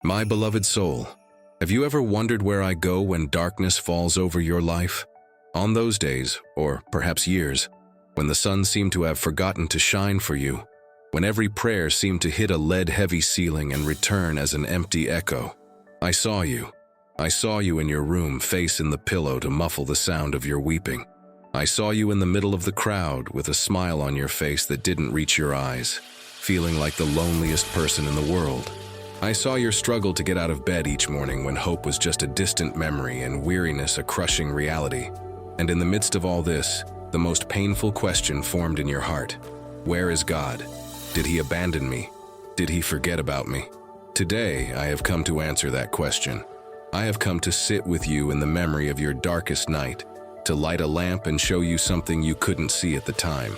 My beloved soul, have you ever wondered where I go when darkness falls over your life? On those days, or perhaps years, when the sun seemed to have forgotten to shine for you, when every prayer seemed to hit a lead-heavy ceiling and return as an empty echo, I saw you. I saw you in your room, face in the pillow to muffle the sound of your weeping. I saw you in the middle of the crowd with a smile on your face that didn't reach your eyes, feeling like the loneliest person in the world. I saw your struggle to get out of bed each morning when hope was just a distant memory and weariness a crushing reality. And in the midst of all this, the most painful question formed in your heart. Where is God? Did he abandon me? Did he forget about me? Today, I have come to answer that question. I have come to sit with you in the memory of your darkest night, to light a lamp and show you something you couldn't see at the time.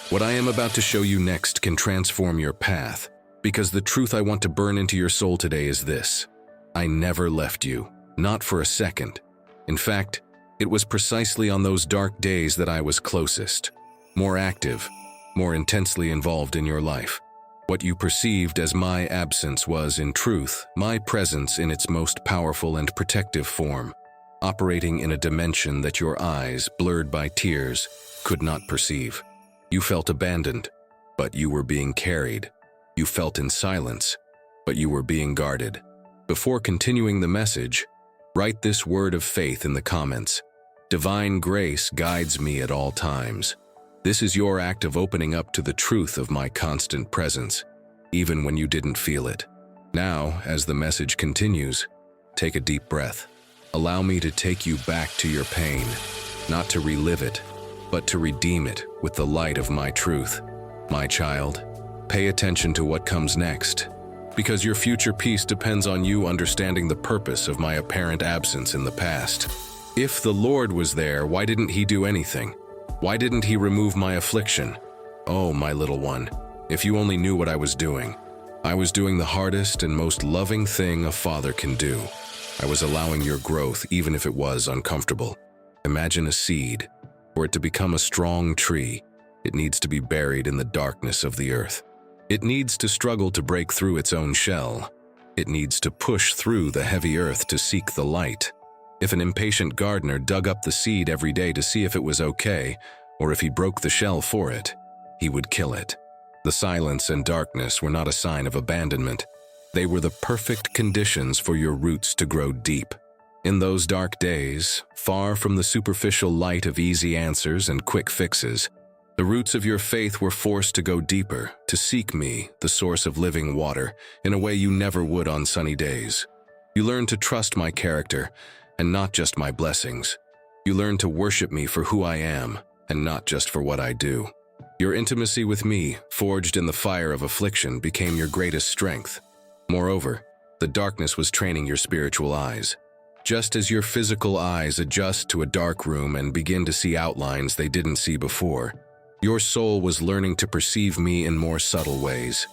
What I am about to show you next can transform your path, because the truth I want to burn into your soul today is this. I never left you, not for a second. In fact, it was precisely on those dark days that I was closest, more active, more intensely involved in your life. What you perceived as my absence was, in truth, my presence in its most powerful and protective form, operating in a dimension that your eyes, blurred by tears, could not perceive. You felt abandoned, but you were being carried. You felt in silence, but you were being guarded. Before continuing the message, write this word of faith in the comments. Divine grace guides me at all times. This is your act of opening up to the truth of my constant presence, even when you didn't feel it. Now, as the message continues, take a deep breath. Allow me to take you back to your pain, not to relive it, but to redeem it with the light of my truth. My child, pay attention to what comes next, because your future peace depends on you understanding the purpose of my apparent absence in the past. If the Lord was there, why didn't he do anything? Why didn't he remove my affliction? Oh, my little one, if you only knew what I was doing. I was doing the hardest and most loving thing a father can do. I was allowing your growth even if it was uncomfortable. Imagine a seed. For it to become a strong tree, it needs to be buried in the darkness of the earth. It needs to struggle to break through its own shell. It needs to push through the heavy earth to seek the light. If an impatient gardener dug up the seed every day to see if it was okay, or if he broke the shell for it, he would kill it. The silence and darkness were not a sign of abandonment. They were the perfect conditions for your roots to grow deep. In those dark days, far from the superficial light of easy answers and quick fixes, the roots of your faith were forced to go deeper, to seek me, the source of living water, in a way you never would on sunny days. You learned to trust my character, and not just my blessings. You learned to worship me for who I am, and not just for what I do. Your intimacy with me, forged in the fire of affliction, became your greatest strength. Moreover, the darkness was training your spiritual eyes. Just as your physical eyes adjust to a dark room and begin to see outlines they didn't see before, your soul was learning to perceive me in more subtle ways.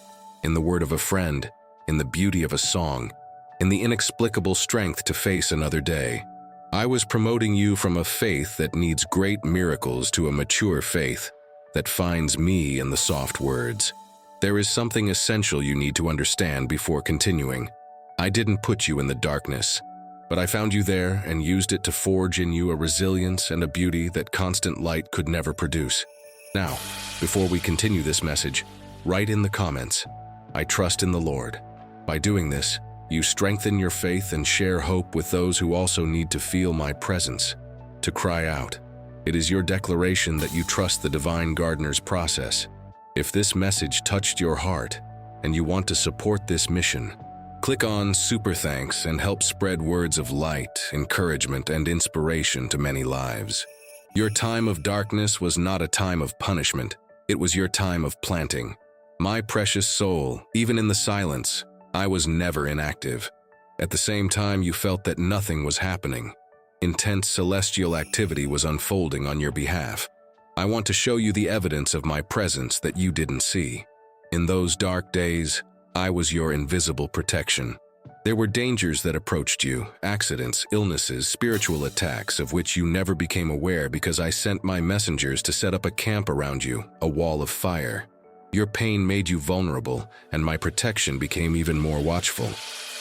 In the word of a friend, in the beauty of a song, in the inexplicable strength to face another day. I was promoting you from a faith that needs great miracles to a mature faith that finds me in the soft words. There is something essential you need to understand before continuing. I didn't put you in the darkness, but I found you there and used it to forge in you a resilience and a beauty that constant light could never produce. Now, before we continue this message, write in the comments, I trust in the Lord. By doing this, you strengthen your faith and share hope with those who also need to feel my presence, to cry out. It is your declaration that you trust the divine gardener's process. If this message touched your heart and you want to support this mission, click on Super Thanks and help spread words of light, encouragement, and inspiration to many lives. Your time of darkness was not a time of punishment. It was your time of planting. My precious soul, even in the silence, I was never inactive. At the same time, you felt that nothing was happening. Intense celestial activity was unfolding on your behalf. I want to show you the evidence of my presence that you didn't see. In those dark days, I was your invisible protection. There were dangers that approached you, accidents, illnesses, spiritual attacks of which you never became aware because I sent my messengers to set up a camp around you, a wall of fire. Your pain made you vulnerable, and my protection became even more watchful.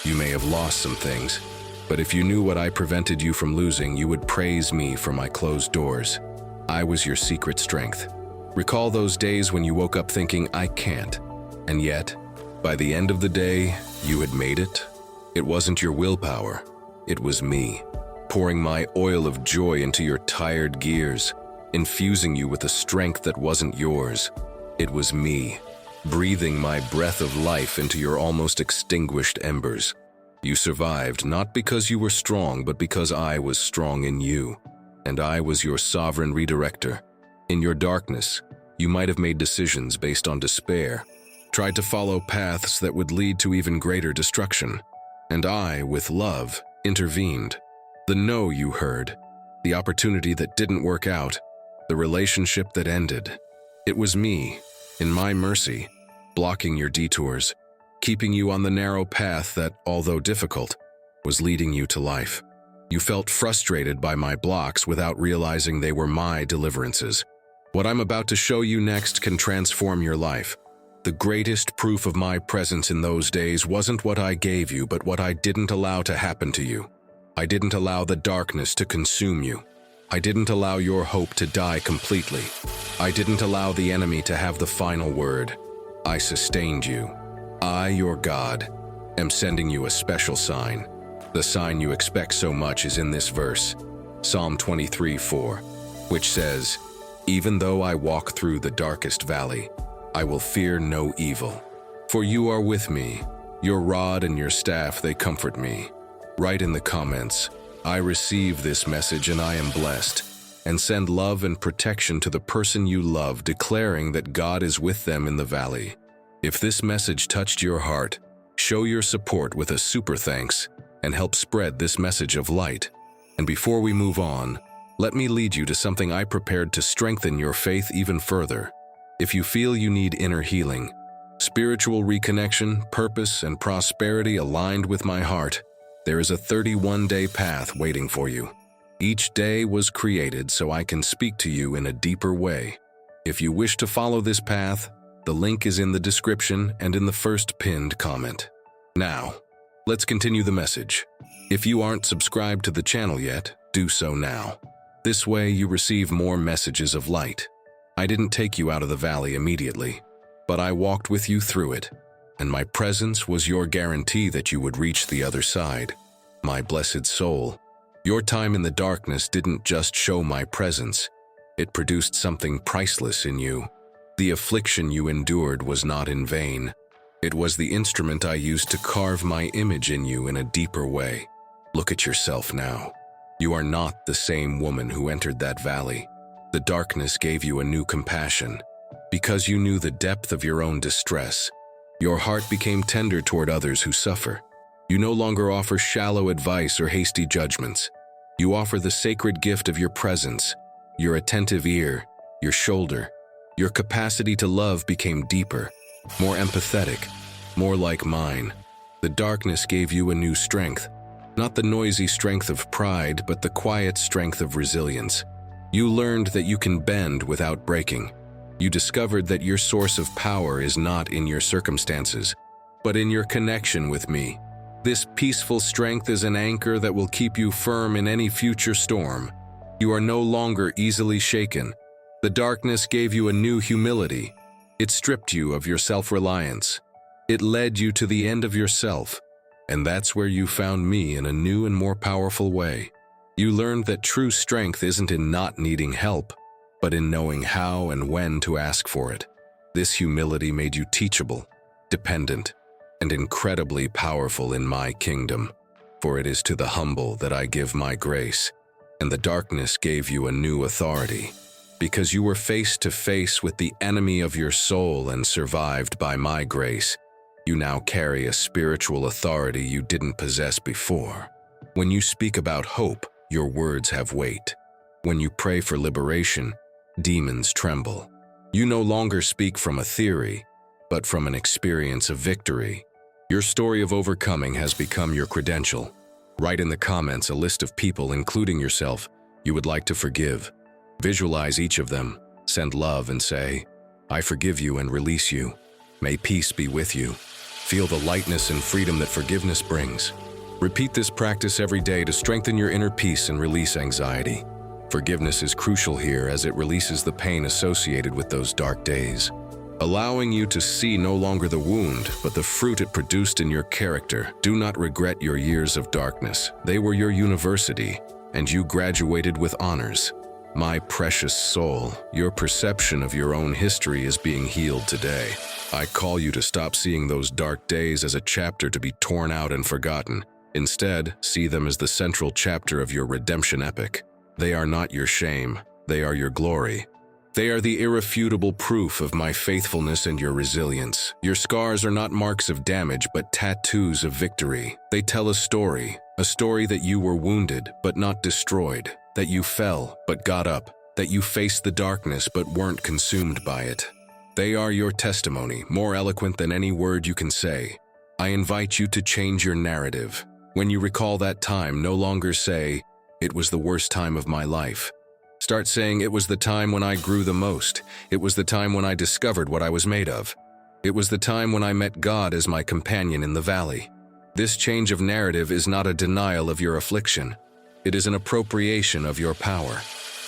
You may have lost some things, but if you knew what I prevented you from losing, you would praise me for my closed doors. I was your secret strength. Recall those days when you woke up thinking, I can't. And yet, by the end of the day, you had made it. It wasn't your willpower. It was me, pouring my oil of joy into your tired gears, infusing you with a strength that wasn't yours. It was me, breathing my breath of life into your almost extinguished embers. You survived not because you were strong, but because I was strong in you, and I was your sovereign redirector. In your darkness, you might have made decisions based on despair, tried to follow paths that would lead to even greater destruction, and I, with love, intervened. The no you heard, the opportunity that didn't work out, the relationship that ended. It was me, in my mercy, blocking your detours, keeping you on the narrow path that, although difficult, was leading you to life. You felt frustrated by my blocks without realizing they were my deliverances. What I'm about to show you next can transform your life. The greatest proof of my presence in those days wasn't what I gave you, but what I didn't allow to happen to you. I didn't allow the darkness to consume you. I didn't allow your hope to die completely. I didn't allow the enemy to have the final word. I sustained you. I, your God, am sending you a special sign. The sign you expect so much is in this verse, Psalm 23:4, which says, "Even though I walk through the darkest valley, I will fear no evil. For you are with me, your rod and your staff, they comfort me." Write in the comments, "I receive this message and I am blessed," and send love and protection to the person you love, declaring that God is with them in the valley. If this message touched your heart, show your support with a super thanks and help spread this message of light. And before we move on, let me lead you to something I prepared to strengthen your faith even further. If you feel you need inner healing, spiritual reconnection, purpose, and prosperity aligned with my heart, there is a 31-day path waiting for you. Each day was created so I can speak to you in a deeper way. If you wish to follow this path, the link is in the description and in the first pinned comment. Now, let's continue the message. If you aren't subscribed to the channel yet, do so now. This way you receive more messages of light. I didn't take you out of the valley immediately, but I walked with you through it, and my presence was your guarantee that you would reach the other side. My blessed soul, your time in the darkness didn't just show my presence, it produced something priceless in you. The affliction you endured was not in vain. It was the instrument I used to carve my image in you in a deeper way. Look at yourself now. You are not the same woman who entered that valley. The darkness gave you a new compassion. Because you knew the depth of your own distress, your heart became tender toward others who suffer. You no longer offer shallow advice or hasty judgments. You offer the sacred gift of your presence, your attentive ear, your shoulder. Your capacity to love became deeper, more empathetic, more like mine. The darkness gave you a new strength, not the noisy strength of pride, but the quiet strength of resilience. You learned that you can bend without breaking. You discovered that your source of power is not in your circumstances, but in your connection with me. This peaceful strength is an anchor that will keep you firm in any future storm. You are no longer easily shaken. The darkness gave you a new humility. It stripped you of your self-reliance. It led you to the end of yourself, and that's where you found me in a new and more powerful way. You learned that true strength isn't in not needing help, but in knowing how and when to ask for it. This humility made you teachable, dependent, and incredibly powerful in my kingdom. For it is to the humble that I give my grace, and the darkness gave you a new authority. Because you were face to face with the enemy of your soul and survived by my grace, you now carry a spiritual authority you didn't possess before. When you speak about hope, your words have weight. When you pray for liberation, demons tremble. You no longer speak from a theory, but from an experience of victory. Your story of overcoming has become your credential. Write in the comments a list of people, including yourself, you would like to forgive. Visualize each of them, send love and say, "I forgive you and release you. May peace be with you." Feel the lightness and freedom that forgiveness brings. Repeat this practice every day to strengthen your inner peace and release anxiety. Forgiveness is crucial here as it releases the pain associated with those dark days, allowing you to see no longer the wound, but the fruit it produced in your character. Do not regret your years of darkness. They were your university, and you graduated with honors. My precious soul, your perception of your own history is being healed today. I call you to stop seeing those dark days as a chapter to be torn out and forgotten. Instead, see them as the central chapter of your redemption epic. They are not your shame, they are your glory. They are the irrefutable proof of my faithfulness and your resilience. Your scars are not marks of damage, but tattoos of victory. They tell a story that you were wounded but not destroyed, that you fell but got up, that you faced the darkness but weren't consumed by it. They are your testimony, more eloquent than any word you can say. I invite you to change your narrative. When you recall that time, no longer say, "It was the worst time of my life." Start saying, "It was the time when I grew the most. It was the time when I discovered what I was made of. It was the time when I met God as my companion in the valley." This change of narrative is not a denial of your affliction. It is an appropriation of your power.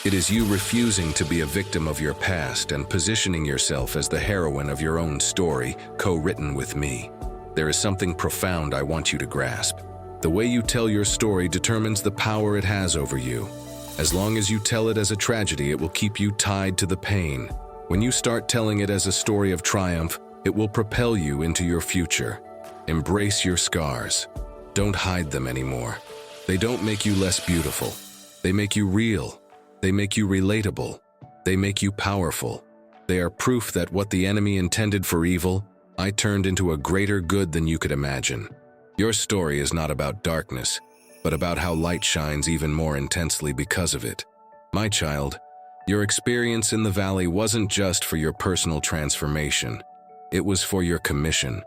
It is you refusing to be a victim of your past and positioning yourself as the heroine of your own story, co-written with me. There is something profound I want you to grasp. The way you tell your story determines the power it has over you. As long as you tell it as a tragedy, it will keep you tied to the pain. When you start telling it as a story of triumph, it will propel you into your future. Embrace your scars. Don't hide them anymore. They don't make you less beautiful. They make you real. They make you relatable. They make you powerful. They are proof that what the enemy intended for evil, I turned into a greater good than you could imagine. Your story is not about darkness, but about how light shines even more intensely because of it. My child, your experience in the valley wasn't just for your personal transformation. It was for your commission.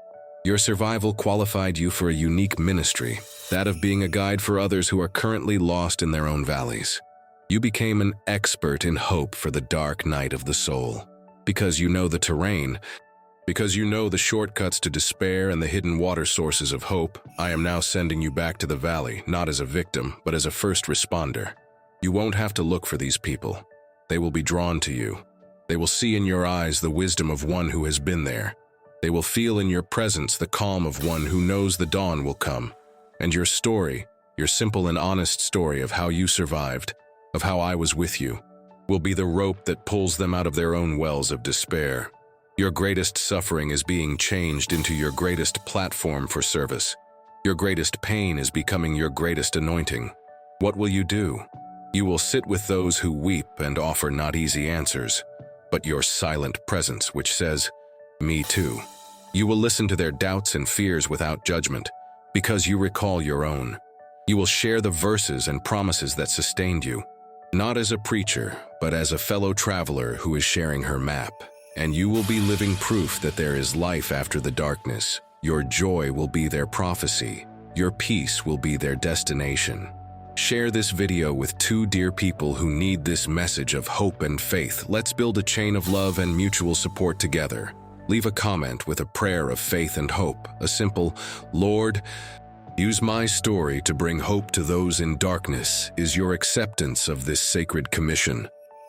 Your survival qualified you for a unique ministry, that of being a guide for others who are currently lost in their own valleys. You became an expert in hope for the dark night of the soul. Because you know the terrain, because you know the shortcuts to despair and the hidden water sources of hope, I am now sending you back to the valley, not as a victim, but as a first responder. You won't have to look for these people. They will be drawn to you. They will see in your eyes the wisdom of one who has been there. They will feel in your presence the calm of one who knows the dawn will come. And your story, your simple and honest story of how you survived, of how I was with you, will be the rope that pulls them out of their own wells of despair. Your greatest suffering is being changed into your greatest platform for service. Your greatest pain is becoming your greatest anointing. What will you do? You will sit with those who weep and offer not easy answers, but your silent presence which says, "Me too." You will listen to their doubts and fears without judgment, because you recall your own. You will share the verses and promises that sustained you, not as a preacher, but as a fellow traveler who is sharing her map. And you will be living proof that there is life after the darkness. Your joy will be their prophecy. Your peace will be their destination. Share this video with 2 dear people who need this message of hope and faith. Let's build a chain of love and mutual support together. Leave a comment with a prayer of faith and hope. A simple, "Lord, use my story to bring hope to those in darkness," is your acceptance of this sacred commission.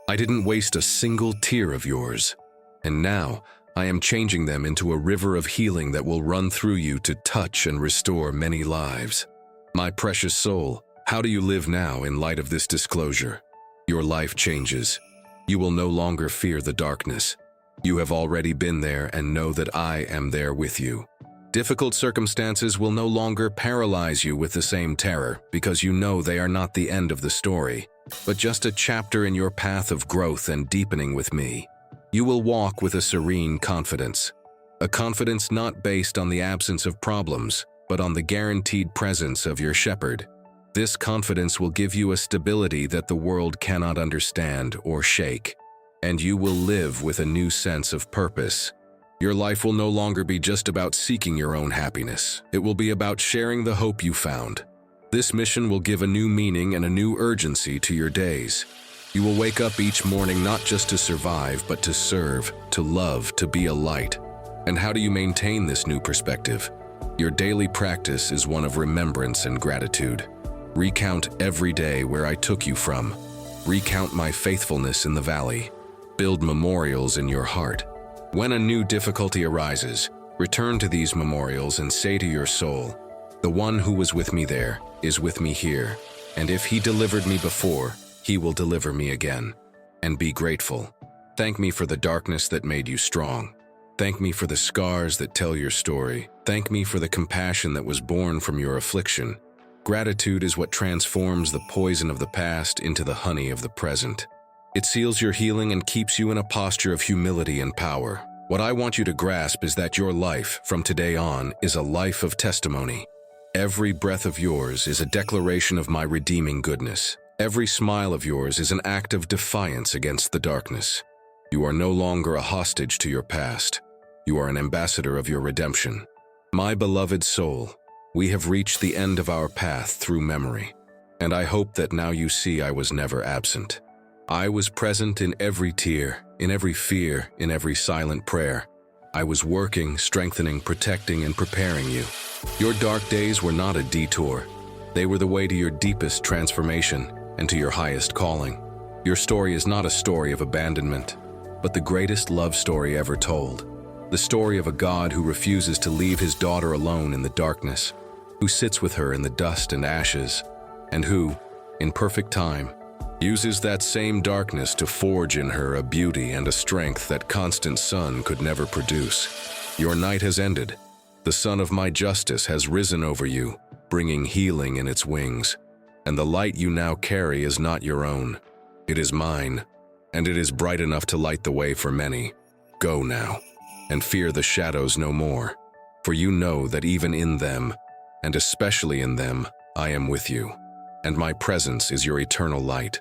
I didn't waste a single tear of yours. And now, I am changing them into a river of healing that will run through you to touch and restore many lives. My precious soul, how do you live now in light of this disclosure? Your life changes. You will no longer fear the darkness. You have already been there and know that I am there with you. Difficult circumstances will no longer paralyze you with the same terror, because you know they are not the end of the story, but just a chapter in your path of growth and deepening with me. You will walk with a serene confidence, a confidence not based on the absence of problems, but on the guaranteed presence of your shepherd. This confidence will give you a stability that the world cannot understand or shake, and you will live with a new sense of purpose. Your life will no longer be just about seeking your own happiness. It will be about sharing the hope you found. This mission will give a new meaning and a new urgency to your days. You will wake up each morning not just to survive, but to serve, to love, to be a light. And how do you maintain this new perspective? Your daily practice is one of remembrance and gratitude. Recount every day where I took you from. Recount my faithfulness in the valley. Build memorials in your heart. When a new difficulty arises, return to these memorials and say to your soul, "The one who was with me there is with me here, and if he delivered me before, he will deliver me again." And be grateful. Thank me for the darkness that made you strong. Thank me for the scars that tell your story. Thank me for the compassion that was born from your affliction. Gratitude is what transforms the poison of the past into the honey of the present. It seals your healing and keeps you in a posture of humility and power. What I want you to grasp is that your life, from today on, is a life of testimony. Every breath of yours is a declaration of my redeeming goodness. Every smile of yours is an act of defiance against the darkness. You are no longer a hostage to your past. You are an ambassador of your redemption. My beloved soul, we have reached the end of our path through memory, and I hope that now you see I was never absent. I was present in every tear, in every fear, in every silent prayer. I was working, strengthening, protecting, and preparing you. Your dark days were not a detour. They were the way to your deepest transformation and to your highest calling. Your story is not a story of abandonment, but the greatest love story ever told. The story of a God who refuses to leave his daughter alone in the darkness, who sits with her in the dust and ashes, and who, in perfect time, uses that same darkness to forge in her a beauty and a strength that constant sun could never produce. Your night has ended. The sun of my justice has risen over you, bringing healing in its wings. And the light you now carry is not your own. It is mine, and it is bright enough to light the way for many. Go now, and fear the shadows no more, for you know that even in them, and especially in them, I am with you, and my presence is your eternal light.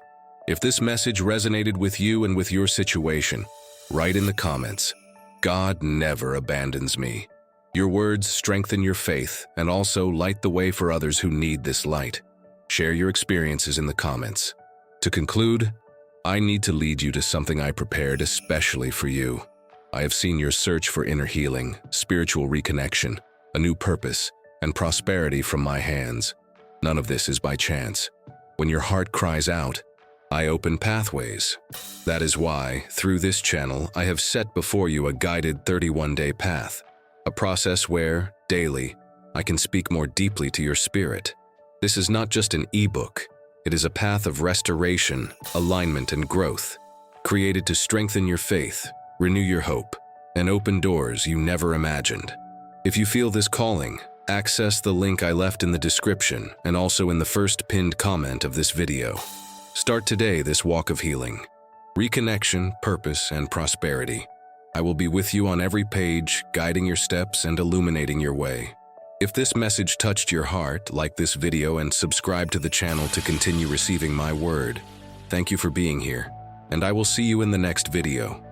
If this message resonated with you and with your situation, write in the comments, "God never abandons me." Your words strengthen your faith and also light the way for others who need this light. Share your experiences in the comments. To conclude, I need to lead you to something I prepared especially for you. I have seen your search for inner healing, spiritual reconnection, a new purpose, and prosperity from my hands. None of this is by chance. When your heart cries out, I open pathways. That is why, through this channel, I have set before you a guided 31-day path, a process where, daily, I can speak more deeply to your spirit. This is not just an ebook. It is a path of restoration, alignment, and growth, created to strengthen your faith, renew your hope, and open doors you never imagined. If you feel this calling, access the link I left in the description and also in the first pinned comment of this video. Start today this walk of healing, reconnection, purpose, and prosperity. I will be with you on every page, guiding your steps and illuminating your way. If this message touched your heart, like this video and subscribe to the channel to continue receiving my word. Thank you for being here, and I will see you in the next video.